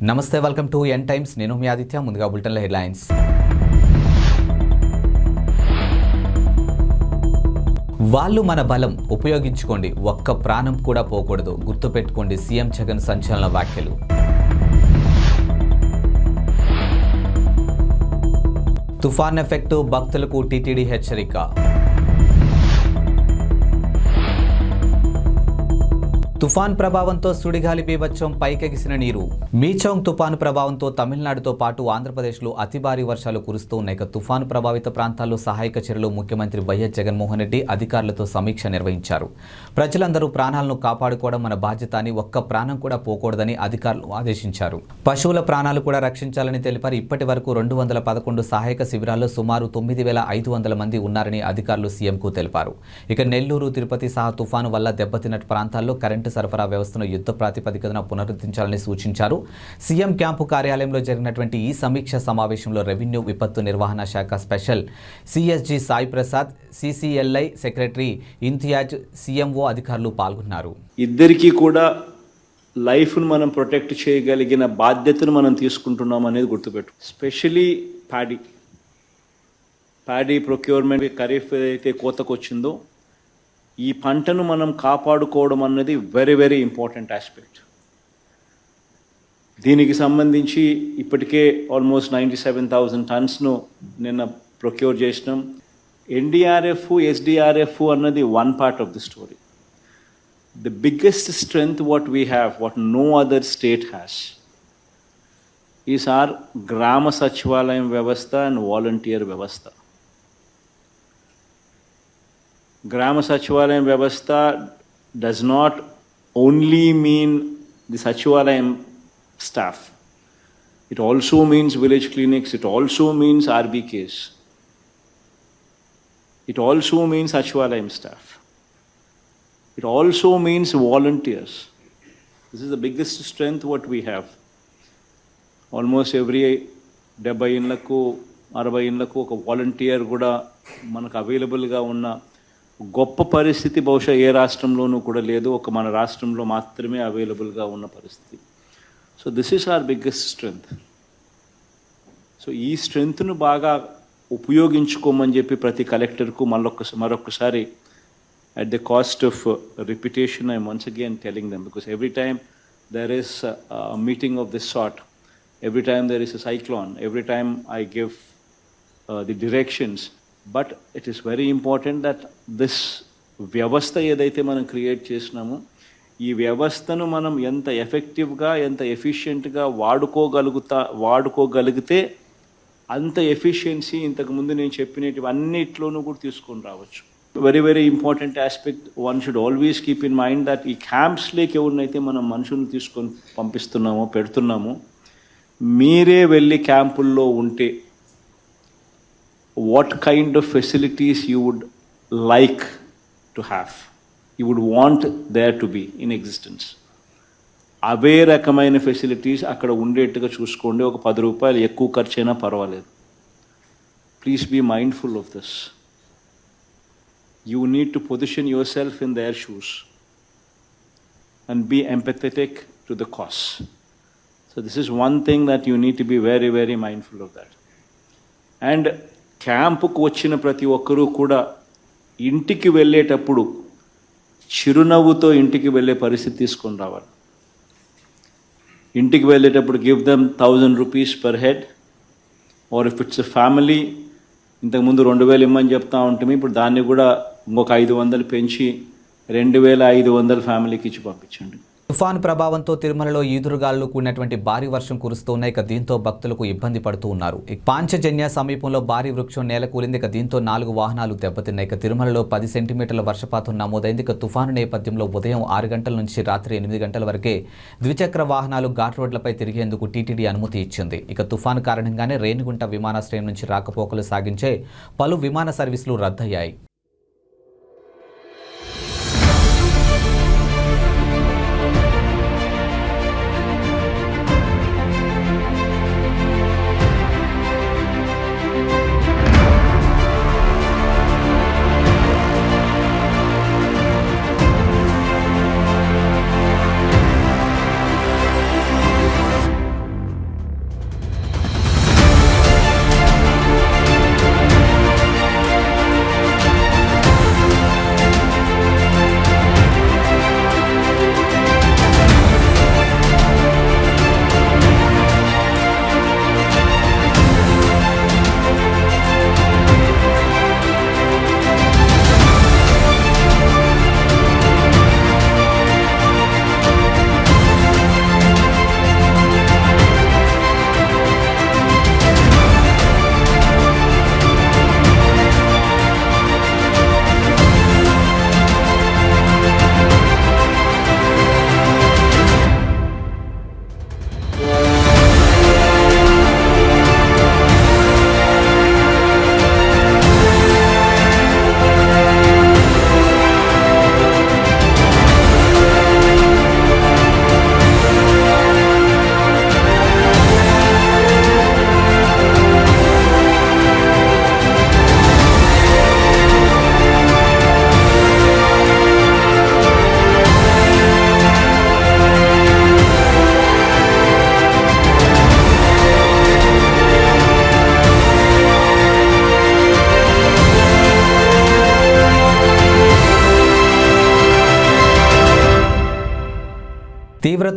నమస్తే, welcome to n times. నేను మీ ఆదిత్య. ముందుగా బులెటిన్ల హెడ్లైన్స్. వాళ్ళు మన బలం ఉపయోగించుకోండి, ఒక్క ప్రాణం కూడా పోకూడదు, గుర్తుపెట్టుకోండి సీఎం జగన్ సంచలన వ్యాఖ్యలు. తుఫాన్ ఎఫెక్టు, భక్తులకు టీటీడీ హెచ్చరిక. తుఫాన్ ప్రభావంతో సుడిగాలి బీభత్సం, పైకెగిసిన నీరు. మీచౌంగ్ తుఫాను ప్రభావంతో తమిళనాడుతో పాటు ఆంధ్రప్రదేశ్లో అతి భారీ వర్షాలు కురుస్తూ ఉన్నాయి. తుఫాను ప్రభావిత ప్రాంతాల్లో సహాయక చర్యలు ముఖ్యమంత్రి వైఎస్ జగన్మోహన్ రెడ్డి అధికారులతో సమీక్ష నిర్వహించారు. ప్రజలందరూ ప్రాణాలను కాపాడుకోవడం మన బాధ్యత అని, ఒక్క ప్రాణం కూడా పోకూడదని అధికారులు ఆదేశించారు. పశువుల ప్రాణాలు కూడా రక్షించాలని తెలిపారు. ఇప్పటి వరకు 211 సహాయక శిబిరాల్లో సుమారు 9,500 మంది ఉన్నారని అధికారులు సీఎంకు తెలిపారు. ఇక నెల్లూరు, తిరుపతి సహా తుఫాను వల్ల దెబ్బతిన్న ప్రాంతాల్లో కరెంటు సరఫరా వ్యవస్థను యుద్ధ ప్రాతిపదికన పునరుద్ధరించాలని సూచించారు. సీఎం క్యాంపు కార్యాలయంలో జరిగినటువంటి ఈ సమీక్ష సమావేశంలో రెవెన్యూ విపత్తు నిర్వహణ శాఖ special CSG Sai Prasad, CCLI secretary Imtiaz, CMO అధికారులు పాల్గొన్నారు. ఇద్దరికీ కూడా లైఫ్ను మనం ప్రొటెక్ట్ చేయగలిగిన బాధ్యతను మనం తీసుకుంటున్నాం అనేది గుర్తుపెట్టు. స్పెషలీ ప్యాడీ ప్రొక్యూర్మెంట్, ఖరీఫ్ ఏదైతే కోతకు వచ్చిందో ఈ పంటను మనం కాపాడుకోవడం అన్నది వెరీ వెరీ ఇంపార్టెంట్ ఆస్పెక్ట్. దీనికి సంబంధించి ఇప్పటికే ఆల్మోస్ట్ 97,000 టన్స్ను నిన్న ప్రొక్యూర్ చేసినాం. ఎన్డీఆర్ఎఫ్, ఎస్డీఆర్ఎఫ్ అన్నది one part of the story. The biggest strength what we have, what no other state has, is our Grama Sachivalayam వ్యవస్థ అండ్ వాలంటీర్ వ్యవస్థ. Grama Sachivalayam Vyavastha does not only mean the Sachivalayam staff. It also means village clinics, it also means RBKs. It also means Sachivalayam staff. It also means volunteers. This is the biggest strength what we have. Almost every 70 ఇళ్లకు 60 ఇళ్లకు ఒక volunteer కూడా మనకు అవైలబుల్గా ఉన్న గొప్ప పరిస్థితి బహుశా ఏ రాష్ట్రంలోనూ కూడా లేదు. ఒక మన రాష్ట్రంలో మాత్రమే అవైలబుల్గా ఉన్న పరిస్థితి. So this is our biggest strength. So ఈ స్ట్రెంగ్త్ను బాగా ఉపయోగించుకోమని చెప్పి ప్రతి కలెక్టర్కు మరొకసారి at the cost of repetition I'm once again telling them, because every time there is meeting of this sort, every time there is a cyclone, every time I give the directions. But it is very important that this వ్యవస్థ ఏదైతే మనం create చేసినామో ఈ వ్యవస్థను మనం ఎంత ఎఫెక్టివ్గా, ఎంత ఎఫిషియెంట్గా వాడుకోగలిగితే అంత ఎఫిషియన్సీ ఇంతకుముందు నేను చెప్పినవి అన్నిట్లోనూ కూడా తీసుకొని రావచ్చు. Very very important aspect. One should always keep in mind that ఈ క్యాంప్స్లోకి ఎవరినైతే మనం మనుషులను తీసుకొని పంపిస్తున్నామో, పెడుతున్నామో, మీరే వెళ్ళి క్యాంపుల్లో ఉంటే what kind of facilities you would like to have, you would want there to be in existence. అవే రకమైన ఫెసిలిటీస్ అక్కడ ఉండేట్టుగా చూసుకోండి. ఒక 10 రూపాయలు ఎక్కువ ఖర్చు అయినా పర్వాలేదు. Please be mindful of this. You need to position yourself in their shoes and be empathetic to the cause. So this is one thing that you need to be very very mindful of that. And క్యాంపుకు వచ్చిన ప్రతి ఒక్కరూ కూడా ఇంటికి వెళ్ళేటప్పుడు చిరునవ్వుతో ఇంటికి వెళ్ళే పరిస్థితి తీసుకొని రావాలి. ఇంటికి వెళ్ళేటప్పుడు give them 1,000 rupees per head, or if it's a family, ఇంతకుముందు 2,000 ఇమ్మని చెప్తా ఉంటాము, ఇప్పుడు దాన్ని కూడా ఇంకొక 500 పెంచి 2,500 ఫ్యామిలీకి ఇచ్చి పంపించండి. తుఫాను ప్రభావంతో తిరుమలలో ఈదురుగాలు కూడినటువంటి భారీ వర్షం కురుస్తున్నాయి. దీంతో భక్తులకు ఇబ్బంది పడుతూ ఉన్నారు. పాంచజన్య సమీపంలో భారీ వృక్షం నేలకూలింది. దీంతో 4 వాహనాలు దెబ్బతిన్నాయి. తిరుమలలో 10 సెంటీమీటర్ల వర్షపాతం నమోదైంది. తుఫాను నేపథ్యంలో ఉదయం 6 గంటల నుంచి రాత్రి 8 గంటల వరకే ద్విచక్ర వాహనాలు ఘాట్ రోడ్లపై తిరిగేందుకు టీటీడీ అనుమతి ఇచ్చింది. తుఫాను కారణంగానే రేణిగుంట విమానాశ్రయం నుంచి రాకపోకలు సాగించే పలు విమాన సర్వీసులు రద్దయ్యాయి.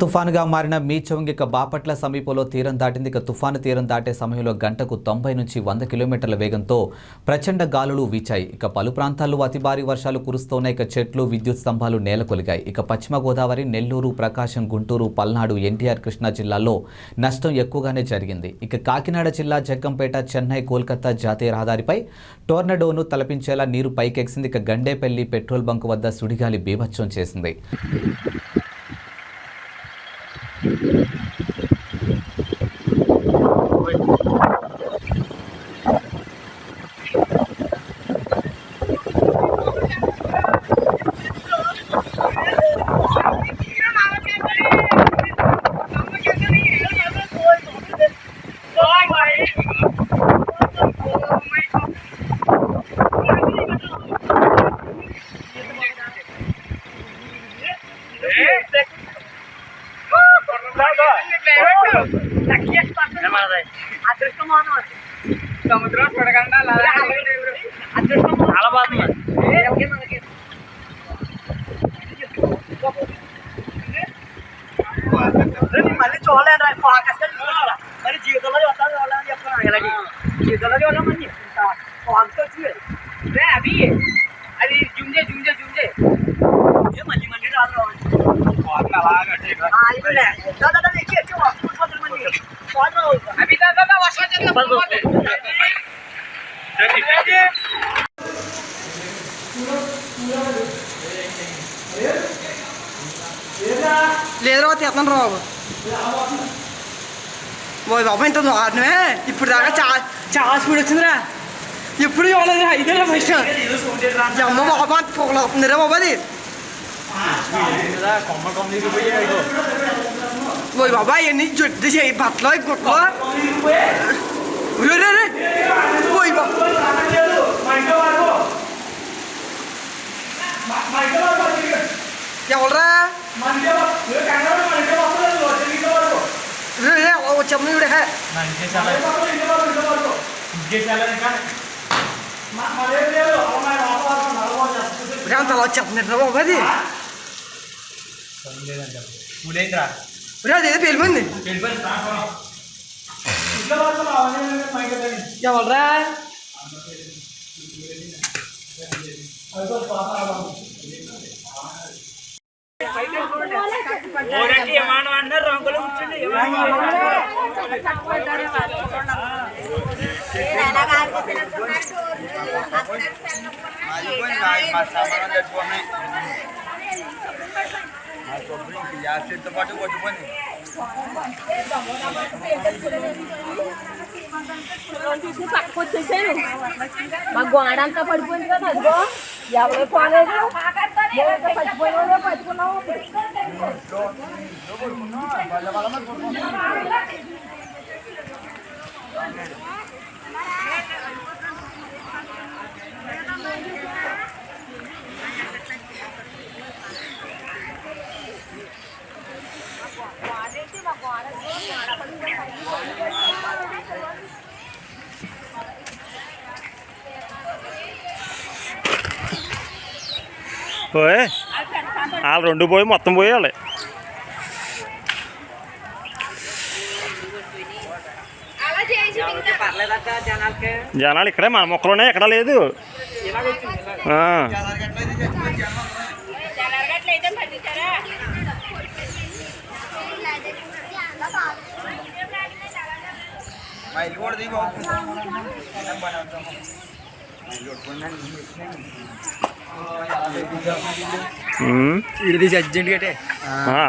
తుఫానుగా మారిన మీచౌంగ్ ఇక బాపట్ల సమీపంలో తీరం దాటింది. ఇక తుఫాను తీరం దాటే సమయంలో గంటకు 90 నుంచి 100 కిలోమీటర్ల వేగంతో ప్రచండ గాలులు వీచాయి. ఇక పలు ప్రాంతాల్లో అతి భారీ వర్షాలు కురుస్తున్నాయి. ఇక చెట్లు, విద్యుత్ స్తంభాలు నేలకొలిగాయి. ఇక పశ్చిమ గోదావరి, నెల్లూరు, ప్రకాశం, గుంటూరు, పల్నాడు, ఎన్టీఆర్, కృష్ణా జిల్లాల్లో నష్టం ఎక్కువగానే జరిగింది. ఇక కాకినాడ జిల్లా జగ్గంపేట, చెన్నై, కోల్కతా జాతీయ రహదారిపై టోర్నడోను తలపించేలా నీరు పైకెక్సింది. ఇక గండేపల్లి పెట్రోల్ బంక్ వద్ద సుడిగాలి బీభత్సం చేసింది. సముద్రం చూడకుండా చాలా బాగుంది. మళ్ళీ చూడలేదు ఫోకస్ మరి జీవితంలో చూడాలని చెప్తున్నాను. ఇలాగే జీవితంలో చూడమని ఫోకస్ వచ్చింది అవి అది జుంజే జుంజే జుంజే మళ్ళీ మళ్ళీ రాదు అవి లేదు తీస్తాను రావు బాబా ఇంత దారుణమే. ఇప్పుడు దాకా చాలా స్పీడ్ వచ్చిందిరా. ఎప్పుడు చూడలేదు ఇదే ఫస్ట్ అమ్మ బాబా అంత పొగలు అవుతుందిరా బాబా. అది ఓయ్ బాబా ఇవన్నీ జుట్టు చేయి బట్టలు గుట్టలు ఓయ్ బాబా ఎవరా వచ్చాము ఇవిడే తల వచ్చేస్తున్నారు బాబా. అది అదేదో పేలిపోయింది ఎవరా రంగులు కూర్చుండి పాటు కొట్టుకొని తీసుకుని పక్కకు వచ్చేసాను. మా గోడ అంతా పడిపోయింది కదా. అదిగో ఎవరో పోలేదు పచ్చిపోయిన పట్టుకున్నాము. పోయి వాళ్ళు రెండు పోయి మొత్తం పోయాలి. జనాలు ఇక్కడే మన మొక్కలున్నాయి, ఎక్కడ లేదు.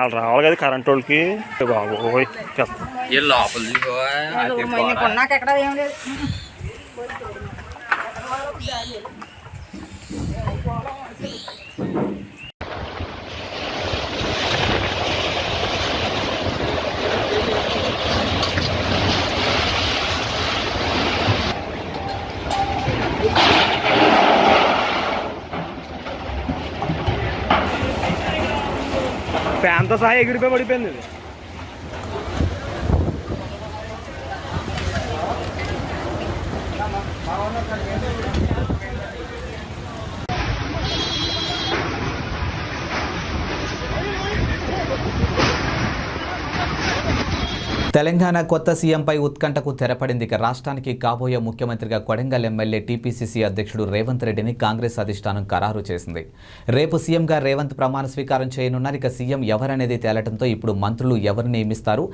వాళ్ళు రావాలి కదా కరెంట్ వాళ్ళకి. బాబోయ్ ఫ్యాన్తో సహా ఎగిరిపోయి పడిపోయింది. తెలంగాణ కొత్త సీఎంపై ఉత్కంఠకు తెరపడింది. ఇక రాష్ట్రానికి కాబోయే ముఖ్యమంత్రిగా కొడంగల్ ఎమ్మెల్యే టీపీసీసీ అధ్యక్షుడు రేవంత్ రెడ్డిని కాంగ్రెస్ అధిష్టానం ఖరారు చేసింది. రేపు సీఎంగా రేవంత్ ప్రమాణ స్వీకారం చేయనున్నారు. ఇక సీఎం ఎవరనేది తేలటంతో ఇప్పుడు మంత్రులు ఎవరిని నియమిస్తారు,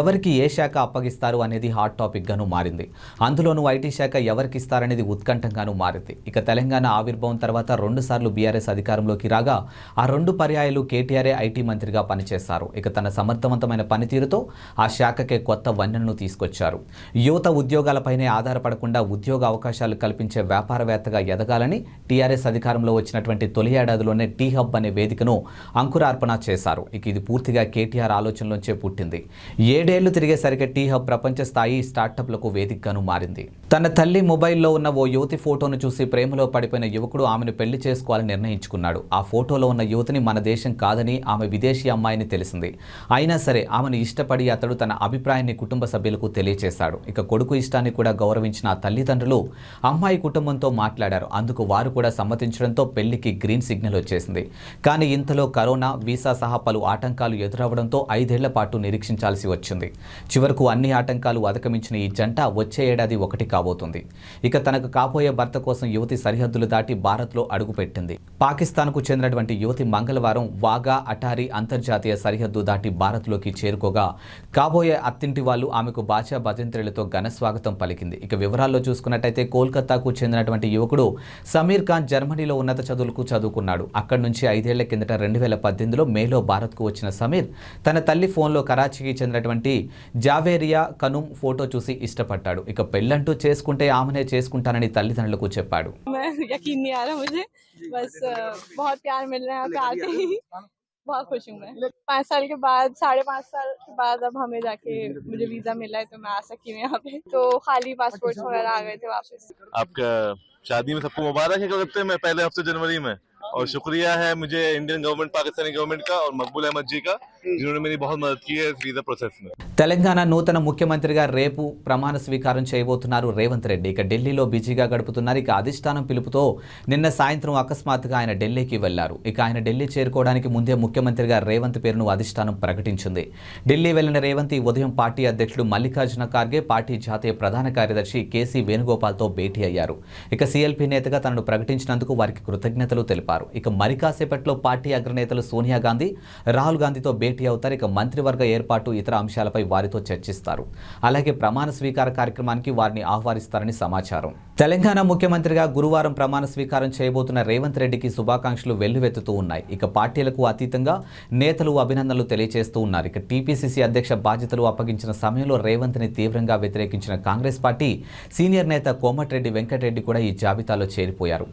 ఎవరికి ఏ శాఖ అప్పగిస్తారు అనేది హాట్ టాపిక్గాను మారింది. అందులోనూ ఐటీ శాఖ ఎవరికి ఇస్తారనేది ఉత్కంఠంగాను మారింది. ఇక తెలంగాణ ఆవిర్భావం తర్వాత 2 సార్లు బీఆర్ఎస్ అధికారంలోకి రాగా ఆ 2 పర్యాయాలు కేటీఆర్ఏ ఐటీ మంత్రిగా పనిచేశారు. ఇక తన సమర్థవంతమైన పనితీరుతో ఆ శాఖకే కొత్త వన్నెలను తీసుకొచ్చారు. యువత ఉద్యోగాలపైనే ఆధారపడకుండా ఉద్యోగ అవకాశాలు కల్పించే వ్యాపారవేత్తగా ఎదగాలని టీఆర్ఎస్ అధికారంలో వచ్చినటువంటి తొలి ఏడాదిలోనే టీ హబ్ అనే వేదికను అంకురార్పణ చేశారు. ఇక ఇది పూర్తిగా కేటీఆర్ ఆలోచనలోంచే పుట్టింది. 7 ఏళ్లు తిరిగేసరికి టీ హబ్ ప్రపంచ స్థాయి స్టార్టప్లకు వేదికగాను మారింది. తన తల్లి మొబైల్లో ఉన్న ఓ యువతి ఫోటోను చూసి ప్రేమలో పడిపోయిన యువకుడు ఆమెను పెళ్లి చేసుకోవాలని నిర్ణయించుకున్నాడు. ఆ ఫోటోలో ఉన్న యువతిని మన దేశం కాదని, ఆమె విదేశీ అమ్మాయిని తెలిసింది. అయినా సరే ఆమెను ఇష్టపడి అతడు తన అభిప్రాయాన్ని కుటుంబ సభ్యులకు తెలియజేశాడు. ఇక కొడుకు ఇష్టాన్ని కూడా గౌరవించిన ఆ తల్లిదండ్రులు అమ్మాయి కుటుంబంతో మాట్లాడారు. అందుకు వారు కూడా సమ్మతించడంతో పెళ్లికి గ్రీన్ సిగ్నల్ వచ్చేసింది. కానీ ఇంతలో కరోనా, వీసా సహా పలు ఆటంకాలు ఎదురవడంతో 5 ఏళ్ల పాటు నిరీక్షించాల్సి వచ్చింది. చివరకు అన్ని ఆటంకాలు అధిగమించిన ఈ జంట వచ్చే ఏడాది ఒకటి కాబోతుంది. ఇక తనకు కాబోయే భర్త కోసం యువతి సరిహద్దులు దాటి భారత్లో అడుగుపెట్టింది. పాకిస్తాన్కు చెందినటువంటి యువతి మంగళవారం వాగా అటారీ అంతర్జాతీయ సరిహద్దు దాటి భారత్లోకి చేరుకోగా కాబోయే అత్తింటి వాళ్ళు ఆమెకు బాచా భజంత్రులతో ఘన స్వాగతం పలికింది. ఇక వివరాల్లో చూసుకున్నట్టయితే కోల్కతాకు చెందినటువంటి యువకుడు సమీర్ ఖాన్ జర్మనీలో ఉన్నత చదువులకు చదువుకున్నాడు. అక్కడి నుంచి 5 ఏళ్ల కిందట 2018లో మేలో భారత్కు వచ్చిన సమీర్ తన తల్లి ఫోన్లో కరాచీకి చెందినటువంటి జావేరియా కనుమ్ ఫోటో చూసి ఇష్టపడ్డాడు. ఇక పెళ్ళంటూ చేసుకుంటే ఆమెనే చేసుకుంటానని తల్లిదండ్రులకు చెప్పాడు. बहुत खुश हूँ मैं। 5 साल के बाद 5.5 साल के बाद अब हमें जाके मुझे वीजा मिला है तो मैं आ सकी हूँ यहाँ पे। तो खाली पासपोर्ट वगैरह आ गए थे वापस। आपका शादी में सबको मुबारक है करते मैं पहले हफ्ते जनवरी में, और शुक्रिया है मुझे इंडियन गवर्नमेंट, पाकिस्तानी गवर्नमेंट का और मकबूल अहमद जी का, जिन्होंने मेरी बहुत मदद की है इस वीजा प्रोसेस में। తెలంగాణ నూతన ముఖ్యమంత్రిగా రేపు ప్రమాణ స్వీకారం చేయబోతున్నారు రేవంత్ రెడ్డి. ఇక ఢిల్లీలో బిజీగా గడుపుతున్నారు. ఇక అధిష్టానం పిలుపుతో నిన్న సాయంత్రం అకస్మాత్తుగా ఆయన ఢిల్లీకి వెళ్లారు. ఇక ఆయన ఢిల్లీ చేరుకోవడానికి ముందే ముఖ్యమంత్రిగా రేవంత్ పేరును అధిష్టానం ప్రకటించింది. ఢిల్లీ వెళ్లిన రేవంత్ ఈ ఉదయం పార్టీ అధ్యక్షుడు మల్లికార్జున ఖార్గే, పార్టీ జాతీయ ప్రధాన కార్యదర్శి కేసీ వేణుగోపాల్తో భేటీ అయ్యారు. ఇక సీఎల్పీ నేతగా తనను ప్రకటించినందుకు వారికి కృతజ్ఞతలు తెలిపారు. ఇక మరి కాసేపట్లో పార్టీ అగ్రనేతలు సోనియా గాంధీ, రాహుల్ గాంధీతో భేటీ అవుతారు. ఇక మంత్రివర్గ ఏర్పాటు, ఇతర అంశాలపై వారితో చర్చిస్తారు. అలాగే ప్రమాణ స్వీకార కార్యక్రమానికి వారిని ఆహ్వానిస్తారని సమాచారం. తెలంగాణ ముఖ్యమంత్రిగా గురువారం ప్రమాణ స్వీకారం చేయబోతున్న రేవంత్ రెడ్డికి శుభాకాంక్షలు వెల్లువెత్తుతూ ఉన్నాయి. ఇక పార్టీలకు అతీతంగా నేతలు అభినందనలు తెలియజేస్తూ ఉన్నారు. ఇక టీపీసీసీ అధ్యక్ష బాధ్యతలు అప్పగించిన సమయంలో రేవంత్ని తీవ్రంగా వ్యతిరేకించిన కాంగ్రెస్ పార్టీ సీనియర్ నేత కోమటిరెడ్డి వెంకటరెడ్డి కూడా ఈ జాబితాలో చేరిపోయారు.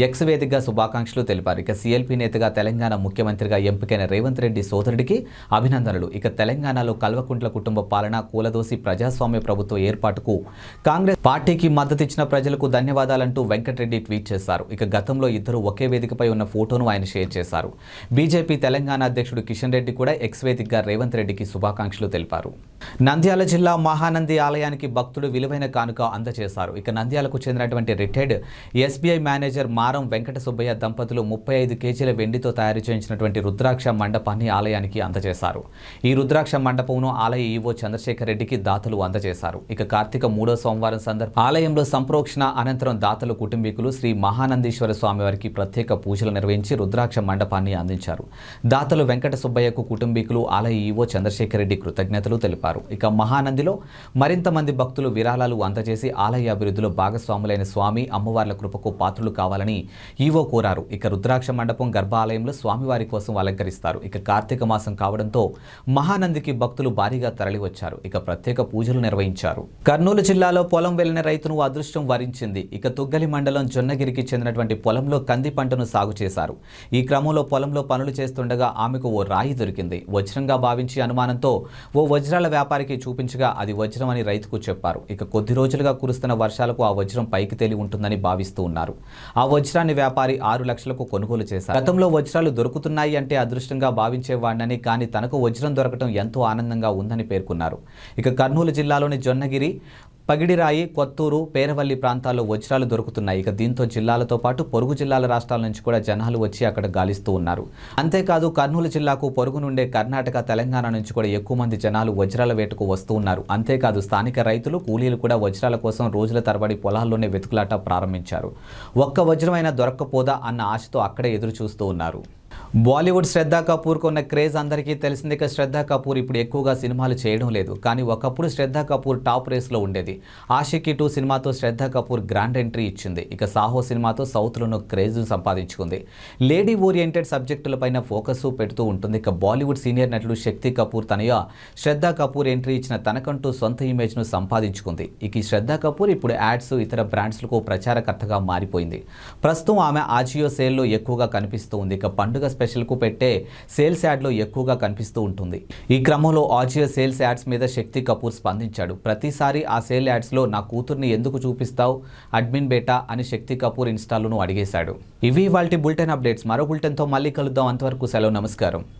ఎక్స్ వేదికగా శుభాకాంక్షలు తెలిపారు. ఇక సీఎల్పీ నేతగా తెలంగాణ ముఖ్యమంత్రిగా ఎంపికైన రేవంత్ రెడ్డి సోదరుడికి అభినందనలు. ఇక తెలంగాణలో కల్వకుంట్ల కుటుంబ పాలన, కూలదోసి ప్రజాస్వామ్య ప్రభుత్వ ఏర్పాటుకు కాంగ్రెస్ పార్టీకి మద్దతిచ్చిన ప్రజలకు ధన్యవాదాలంటూ వెంకటరెడ్డి ట్వీట్ చేశారు. ఇక గతంలో ఇద్దరు ఒకే వేదికపై ఉన్న ఫోటోను ఆయన షేర్ చేశారు. బీజేపీ తెలంగాణ అధ్యక్షుడు కిషన్ రెడ్డి కూడా ఎక్స్ వేదికగా రేవంత్ రెడ్డికి శుభాకాంక్షలు తెలిపారు. నంద్యాల జిల్లా మహానంది ఆలయానికి భక్తుడు విలువైన కానుక అందజేశారు. ఇక నంద్యాలకు చెందినటువంటి రిటైర్డ్ ఎస్బీఐ మేనేజర్ మారం వెంకట సుబ్బయ్య దంపతులు 35 కేజీల వెండితో తయారు చేయించినటువంటి రుద్రాక్ష మండపాన్ని ఆలయానికి అందజేశారు. ఈ రుద్రాక్ష మండపంను ఆలయ ఈవో చంద్రశేఖర్ రెడ్డికి దాతలు అందజేశారు. ఇక కార్తీక 3వ సోమవారం సందర్భంగా ఆలయంలో సంప్రోక్షణ అనంతరం దాతలు కుటుంబీకులు శ్రీ మహానందీశ్వర స్వామి వారికి ప్రత్యేక పూజలు నిర్వహించి రుద్రాక్ష మండపాన్ని అందించారు. దాతలు వెంకట సుబ్బయ్యకు కుటుంబీకులు ఆలయ ఈవో చంద్రశేఖర్ రెడ్డి కృతజ్ఞతలు తెలిపారు. ఇక మహానందిలో మరింత మంది భక్తులు విరాళాలు అందజేసి ఆలయ అభివృద్ధిలో భాగస్వాములైన స్వామి అమ్మవార్ల కృపకు పాత్రులు కావాలని ఈవో కోరారు. ఇక రుద్రాక్ష మండపం గర్భాలయంలో స్వామివారి కోసం అలంకరిస్తారు. ఇక కార్తీక మాసం కావడంతో మహానందికి భక్తులు భారీగా తరలివచ్చారు. ఇక ప్రత్యేక పూజలు నిర్వహించారు. కర్నూలు జిల్లాలో పొలం వెళ్లిన రైతును అదృష్టం వరించింది. ఇక తుగ్గలి మండలం జొన్నగిరికి చెందినటువంటి పొలంలో కంది పంటను సాగు చేశారు. ఈ క్రమంలో పొలంలో పనులు చేస్తుండగా ఆమెకు ఓ రాయి దొరికింది. వజ్రంగా భావించి అనుమానంతో ఓ వజ్రాల వ్యాపారికి చూపించగా అది వజ్రం అని రైతుకు చెప్పారు. ఇక కొద్ది రోజులుగా కురుస్తున్న వర్షాలకు ఆ వజ్రం పైకి తేలి ఉంటుందని భావిస్తూ ఉన్నారు. ఆ వజ్రాన్ని వ్యాపారి 6 లక్షలకు కొనుగోలు చేశారు. గతంలో వజ్రాలు దొరుకుతున్నాయి అంటే అదృష్టంగా భావించేవాడినని, కానీ తనకు వజ్రం దొరకడం ఎంతో ఆనందంగా ఉందని పేర్కొన్నారు. ఇక కర్నూలు జిల్లాలోని జొన్నగిరి పగిడిరాయి, కొత్తూరు, పేరవల్లి ప్రాంతాల్లో వజ్రాలు దొరుకుతున్నాయి. ఇక దీంతో జిల్లాలతో పాటు పొరుగు జిల్లాల రాష్ట్రాల నుంచి కూడా జనాలు వచ్చి అక్కడ గాలిస్తూ ఉన్నారు. అంతేకాదు కర్నూలు జిల్లాకు పొరుగు నుండే కర్ణాటక, తెలంగాణ నుంచి కూడా ఎక్కువ మంది జనాలు వజ్రాల వేటకు వస్తూ ఉన్నారు. అంతేకాదు స్థానిక రైతులు, కూలీలు కూడా వజ్రాల కోసం రోజుల తరబడి పొలాల్లోనే వెతుకులాట ప్రారంభించారు. ఒక్క వజ్రమైనా దొరక్కపోదా అన్న ఆశతో అక్కడే ఎదురు చూస్తూ ఉన్నారు. బాలీవుడ్ శ్రద్ధా కపూర్కు ఉన్న క్రేజ్ అందరికీ తెలిసింది. ఇక శ్రద్ధా కపూర్ ఇప్పుడు ఎక్కువగా సినిమాలు చేయడం లేదు. కానీ ఒకప్పుడు శ్రద్ధా కపూర్ టాప్ రేస్లో ఉండేది. ఆషికీ 2 సినిమాతో శ్రద్ధా కపూర్ గ్రాండ్ ఎంట్రీ ఇచ్చింది. ఇక సాహో సినిమాతో సౌత్లోనూ క్రేజ్ సంపాదించుకుంది. లేడీ ఓరియంటెడ్ సబ్జెక్టులపైన ఫోకస్ పెడుతూ ఉంటుంది. ఇక బాలీవుడ్ సీనియర్ నటుడు శక్తి కపూర్ తనయ శ్రద్ధా కపూర్ ఎంట్రీ ఇచ్చిన తనకంటూ సొంత ఇమేజ్ను సంపాదించుకుంది. ఇక ఈ శ్రద్ధా కపూర్ ఇప్పుడు యాడ్స్, ఇతర బ్రాండ్స్లకు ప్రచారకర్తగా మారిపోయింది. ప్రస్తుతం ఆమె ఆజియో సేల్లో ఎక్కువగా కనిపిస్తూ ఉంది. ఇక పండుగ స్పెషల్కు పెట్టే సేల్స్ యాడ్లో ఎక్కువగా కనిపిస్తూ ఉంటుంది. ఈ క్రమంలో ఆజియో సేల్స్ యాడ్స్ మీద శక్తి కపూర్ స్పందించాడు. ప్రతిసారి ఆ సేల్ యాడ్స్లో నా కూతుర్ని ఎందుకు చూపిస్తావు అడ్మిన్ బేటా అని శక్తి కపూర్ ఇన్స్టాలోనూ అడిగేశాడు. ఇవి ఇవాల్టి బులెటిన్ అప్డేట్స్. మరో బులెటిన్తో మళ్ళీ కలుద్దాం. అంతవరకు సెలవు, నమస్కారం.